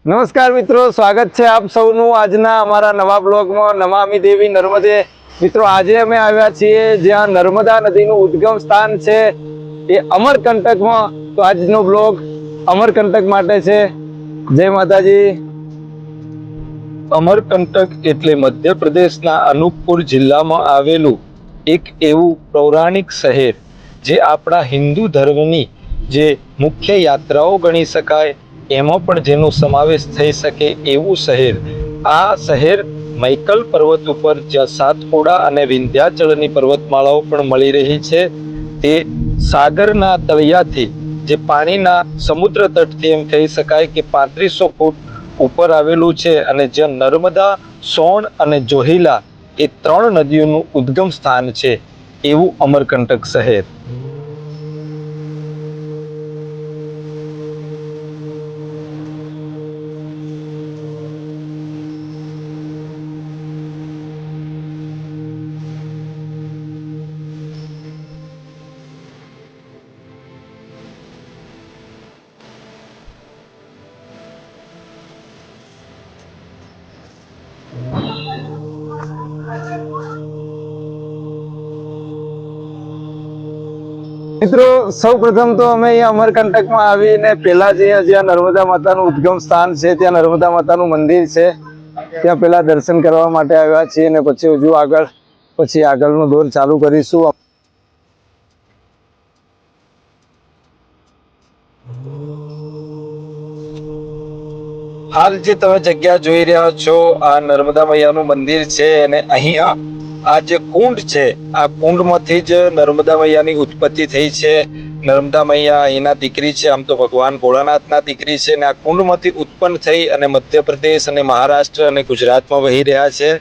નમસ્કાર મિત્રો, સ્વાગત છે આપ સૌનું આજના અમારા નવા બ્લોગમાં નમામિ દેવી નર્મદે. મિત્રો, આજે અમે આવ્યા છીએ જ્યાં નર્મદા નદીનું ઉદ્ગમ સ્થાન છે એ અમરકંટકમાં. તો આજનો બ્લોગ અમરકંટક માટે છે. જય માતાજી. અમરકંટક એટલે મધ્યપ્રદેશના અનુપપુર જિલ્લામાં આવેલું એક એવું પૌરાણિક શહેર જે આપણા હિન્દુ ધર્મની જે મુખ્ય યાત્રાઓ ગણી શકાય એમાં પણ જેનો સમાવેશ થઈ શકે એવું શહેર. આ શહેર મૈકલ પર્વત ઉપર જ્યાં સાતપુડા અને વિંધ્યાચળની પર્વતમાળાઓ પણ મળી રહી છે, તે સાગરના તળિયાથી જે પાણીના સમુદ્ર તટથી એમ કહી શકાય કે 3500 ફૂટ ઉપર આવેલું છે અને જ્યાં નર્મદા, સોણ અને જોહિલા એ 3 નદીઓનું ઉદ્ગમ સ્થાન છે એવું અમરકંટક શહેર. મિત્રો, સૌ પ્રથમ તો અમે અહીંયા અમરકંટકમાં આવીને પહેલા જ જ્યાં નર્મદા માતાનું ઉદ્ગમ સ્થાન છે ત્યાં નર્મદા માતાનું મંદિર છે ત્યાં પહેલા દર્શન કરવા માટે આવ્યા છીએ અને પછી હજુ આગળનો દોર ચાલુ કરીશું. હાલ જે તમે જગ્યા જોઈ રહ્યા છો આ નર્મદા મૈયાનું મંદિર છે અને અહીંયા આ જે કુંડ છે આ કુંડમાંથી જ નર્મદા મૈયાની ઉત્પત્તિ થઈ છે. નર્મદા મૈયા અહીંના દીકરી છે, આમ તો ભગવાન ભોળાનાથના દીકરી છે અને આ કુંડમાંથી ઉત્પન્ન થઈ અને મધ્યપ્રદેશ અને મહારાષ્ટ્ર અને ગુજરાતમાં વહી રહ્યા છે.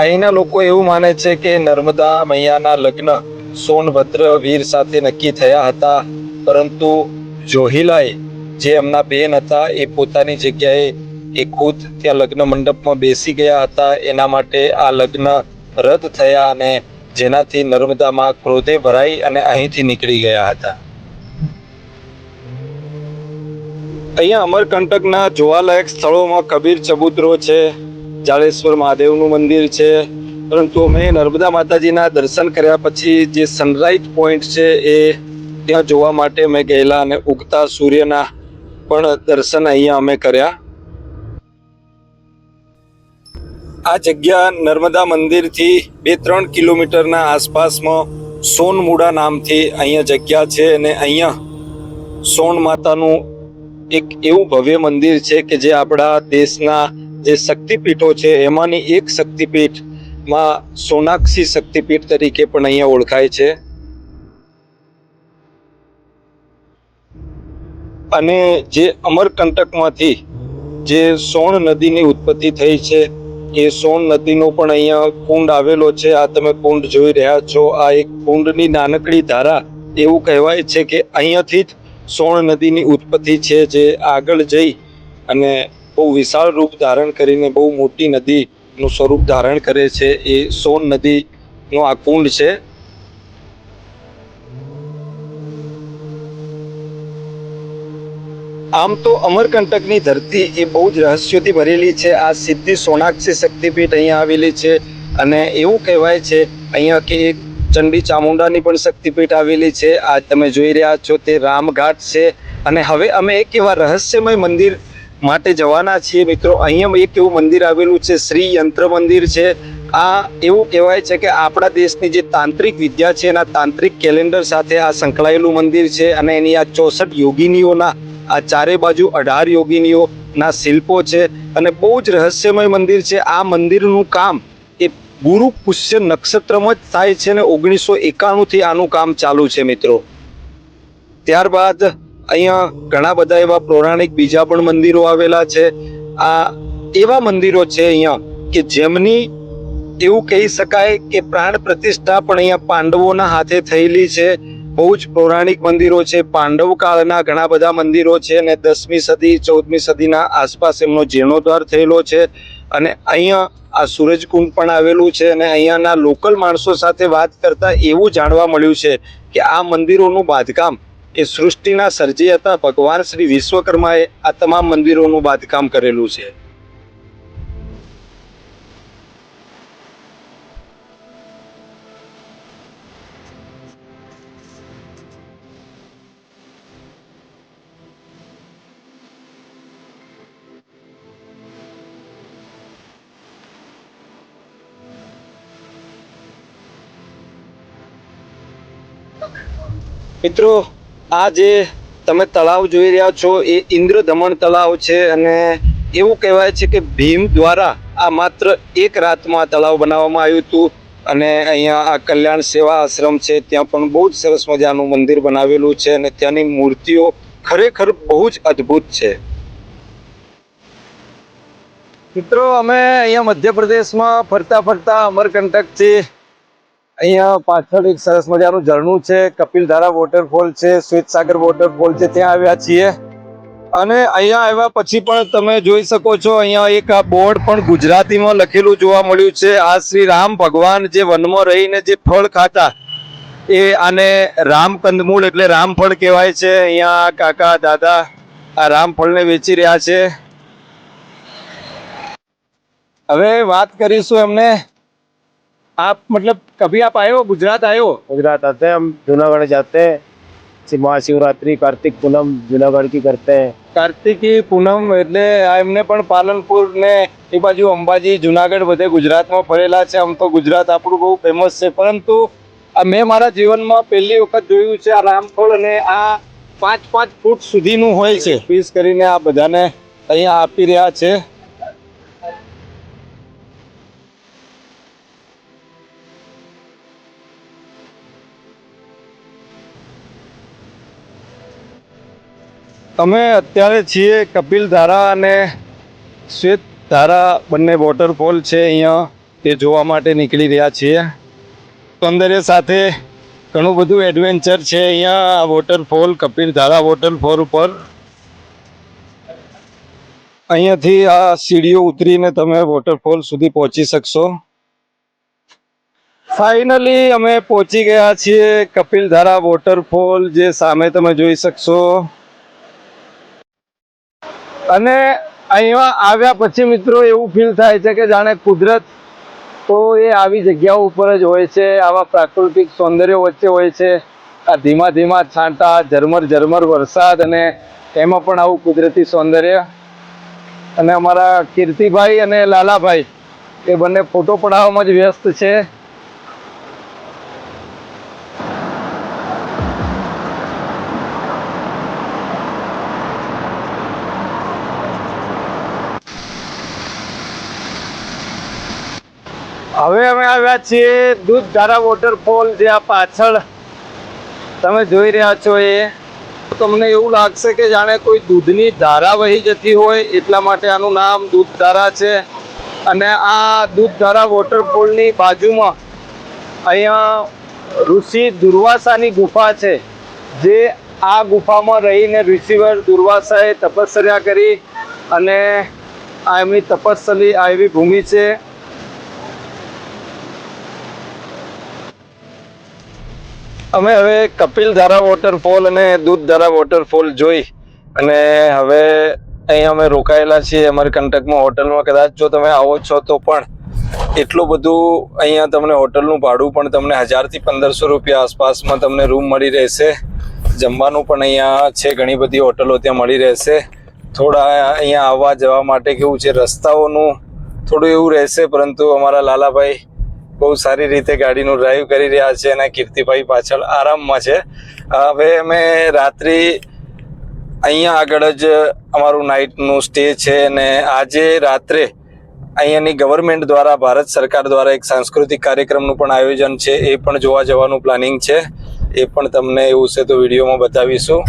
અહીંના લોકો એવું માને છે કે નર્મદા મૈયાના લગ્ન સોનભદ્ર વીર સાથે નક્કી થયા હતા, પરંતુ જોહિલાએ જે એમના બેન હતા એ પોતાની જગ્યાએ એ ખુદ ત્યાં લગ્ન મંડપમાં બેસી ગયા હતા. એના માટે આ લગ્ન રદ થયા અને જેનાથી નર્મદામાં ક્રોધે ભરાઈ અને અહીંથી નીકળી ગયા હતા. અહીંયા અમરકંટકના જોવાલાયક સ્થળોમાં કબીર ચબૂતરો છે, જાડેશ્વર મહાદેવનું મંદિર છે, પરંતુ અમે નર્મદા માતાજીના દર્શન કર્યા પછી જે સનરાઈઝ પોઈન્ટ છે એ ત્યાં જોવા માટે અમે ગયેલા અને ઉગતા સૂર્યના પણ દર્શન અહીંયા અમે કર્યા. આ જગ્યા નર્મદા મંદિરથી 2-3 કિલોમીટરના આસપાસમાં સોનમુડા નામથી અહીંયા જગ્યા છે અને અહીંયા સોન માતાનું એક એવું ભવ્ય મંદિર છે કે જે આપણા દેશના જે શક્તિપીઠો છે એમાંની એક શક્તિપીઠમાં સોનાક્ષી શક્તિપીઠ તરીકે પણ અહીંયા ઓળખાય છે. અને જે અમરકંટકમાંથી જે સોણ નદીની ઉત્પત્તિ થઈ છે એ સોણ નદીનો પણ અહીંયા કુંડ આવેલો છે. આ તમે કુંડ જોઈ રહ્યા છો, આ એક કુંડની નાનકડી ધારા. એવું કહેવાય છે કે અહીંયાથી જ સોણ નદીની ઉત્પત્તિ છે, જે આગળ જઈ અને બહુ વિશાળ રૂપ ધારણ કરીને બહુ મોટી નદીનું સ્વરૂપ ધારણ કરે છે. એ સોન નદીનો આ કુંડ છે. આમ તો અમરકંટકની ધરતી એ બહુ જ રહસ્યોથી ભરેલી છે. આ સિદ્ધિ સોનાક્ષી શક્તિપીઠ અહીંયા આવેલી છે અને એવું કહેવાય છે અહીંયા કે એક ચંડી ચામુંડાની પણ શક્તિપીઠ આવેલી છે. આ તમે જોઈ રહ્યા છો તે રામઘાટ છે. અને હવે અમે એક એવા રહસ્યમય મંદિર માટે જવાના છીએ મિત્રો. અહીંયા એક એવું મંદિર આવેલું છે, શ્રી યંત્ર મંદિર છે. આ એવું કહેવાય છે કે આપણા દેશની જે તાંત્રિક વિદ્યા છે એના તાંત્રિક કેલેન્ડર સાથે આ સંકળાયેલું મંદિર છે અને એની આ 64 યોગિનીઓના આ ચારે બાજુ 18 યોગિનીઓના શિલ્પો છે અને બહુ જ રહસ્યમય મંદિર છે. આ મંદિરનું કામ એ ગુરુ પુષ્ય નક્ષત્રમાં જ થાય છે અને 1991થી આનું કામ ચાલુ છે મિત્રો. ત્યારબાદ અહીંયા ઘણા બધા એવા પૌરાણિક બીજા પણ મંદિરો આવેલા છે. આ એવા મંદિરો છે અહીંયા કે જેમની એવું કહી શકાય કે પ્રાણ પ્રતિષ્ઠા પણ અહીંયા પાંડવોના હાથે થયેલી છે. બહુ જ પૌરાણિક મંદિરો છે. પાંડવ કાળના ઘણા બધા મંદિરો છે અને 10મી સદી 14મી સદીના આસપાસ એમનો જીર્ણોદ્ધાર થયેલો છે. અને અહીંયા આ સૂરજકુંડ પણ આવેલું છે અને અહીંયાના લોકલ માણસો સાથે વાત કરતા એવું જાણવા મળ્યું છે કે આ મંદિરોનું બાંધકામ એ સૃષ્ટિના સર્જી હતા ભગવાન શ્રી વિશ્વકર્માએ આ તમામ મંદિરોનું બાંધકામ કરેલું છે. મિત્રો, આ જે તમે તળાવ જોઈ રહ્યા છો એ ઇન્દ્રધમણ તળાવ છે અને એવું કહેવાય છે કે ભીમ દ્વારા આ માત્ર એક રાતમાં તળાવ બનાવવામાં આવ્યું હતું. અને અહીંયા આ કલ્યાણ સેવા આશ્રમ છે ત્યાં પણ બહુ જ સરસ મજાનું મંદિર બનાવેલું છે અને ત્યાંની મૂર્તિઓ ખરેખર બહુ જ અદ્ભુત છે. મિત્રો, અમે અહીંયા મધ્યપ્રદેશમાં ફરતા ફરતા અમરકંટકથી અહીંયા પાછળ એક સરસ મજાનું ઝરણું છે, કપિલધારા વોટરફોલ છે, શ્વેતસાગર વોટરફોલ છે, ત્યાં આવ્યા છીએ. અને અહીંયા આવ્યા પછી પણ તમે જોઈ શકો છો અહીંયા એક આ બોર્ડ પણ ગુજરાતીમાં લખેલું જોવા મળ્યું છે. આ શ્રી રામ ભગવાન જે વનમાં રહીને જે ફળ ખાતા એ આને રામ કંદમૂળ એટલે રામફળ કહેવાય છે. અહીંયા કાકા દાદા આ રામફળને વેચી રહ્યા છે. હવે વાત કરીશું એમને. आप मतलब कभी आप आए हो गुजरात आए हो? गुजरात आते हैं हम, जूनागढ़ जाते हैं, महाशिवरात्रि कार्तिक पूनम जूनागढ़ की करते हैं. કાર્તિકી પૂનમ એટલે આ એમને પણ પાલનપુર ને એ બાજુ અંબાજી જુનાગઢ બધે ગુજરાતમાં ફરેલા છે. આમ તો ગુજરાત આપણું બહુ ફેમસ છે, પરંતુ આ મેં મારા જીવનમાં પહેલી વખત જોયું છે આ રામફળ. અને આ 5-5 ફૂટ સુધીનું હોય છે. પીસ કરીને આ બધાને અહીંયા આપી રહ્યા છે. અમે અત્યારે છીએ કપિલધારા અને શ્વેતધારા બંને વોટરફોલ છે અહીંયા તે જોવા માટે નીકળી રહ્યા છીએ. સૌંદર્ય સાથે ઘણું બધું એડવેન્ચર છે અહીંયા આ વોટરફોલ કપિલધારા વોટરફોલ ઉપર. અહીંયાથી આ સીડીઓ ઉતરીને તમે વોટરફોલ સુધી પહોંચી શકશો. ફાઇનલી અમે પહોંચી ગયા છીએ કપિલધારા વોટરફોલ, જે સામે તમે જોઈ શકશો. અને અહીંયા આવ્યા પછી મિત્રો એવું ફીલ થાય છે કે જાણે કુદરત તો એ આવી જગ્યાઓ ઉપર જ હોય છે, આવા પ્રાકૃતિક સૌંદર્ય વચ્ચે હોય છે. આ ધીમા ધીમા છાંટા, ઝરમર ઝરમર વરસાદ અને એમાં પણ આવું કુદરતી સૌંદર્ય. અને અમારા કીર્તિભાઈ અને લાલાભાઈ એ બંને ફોટો પડાવવામાં જ વ્યસ્ત છે. હવે અમે આવ્યા છીએ દૂધધારા વોટરફોલ, જે આ પાછળ તમે જોઈ રહ્યા છો. એ તમને એવું લાગશે કે જાણે કોઈ દૂધની ધારા વહી જતી હોય, એટલા માટે આનું નામ દૂધધારા છે. અને આ દૂધધારા વોટરફોલની બાજુમાં અહીંયા ઋષિ દુર્વાસાની ગુફા છે, જે આ ગુફામાં રહીને ઋષિવર દુર્વાસાએ તપશ્ચર્યા કરી અને આ એમની તપસ્સલી આ એવી ભૂમિ છે. અમે હવે કપિલધારા વોટરફોલ અને દૂધધારા વોટરફોલ જોઈ અને હવે અહીં અમે રોકાયેલા છીએ અમરકંટકમાં હોટલમાં. કદાચ જો તમે આવો છો તો પણ એટલું બધું અહીંયા તમને હોટલનું ભાડું પણ તમને 1000 થી 1500 રૂપિયા આસપાસમાં તમને રૂમ મળી રહેશે. જમવાનું પણ અહીંયા છે, ઘણી બધી હોટલો ત્યાં મળી રહેશે. થોડા અહીંયા આવવા જવા માટે કેવું છે, રસ્તાઓનું થોડું એવું રહેશે, પરંતુ અમારા લાલાભાઈ બહુ સારી રીતે ગાડીનું ડ્રાઈવ કરી રહ્યા છે અને કીર્તિભાઈ પાછળ આરામમાં છે. હવે અમે રાત્રિ અહીંયા આગળ જ અમારું નાઇટનું સ્ટે છે અને આજે રાત્રે અહીંયાની ગવર્મેન્ટ દ્વારા, ભારત સરકાર દ્વારા એક સાંસ્કૃતિક કાર્યક્રમનું પણ આયોજન છે, એ પણ જોવા જવાનું પ્લાનિંગ છે. એ પણ તમને એવું છે તો વિડીયોમાં બતાવીશું.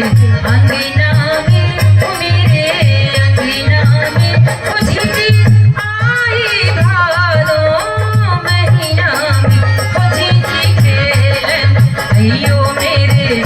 अंगना में मेरे अंगना में झिझी आई भादो महीना में झिझी खेलन अयो मेरे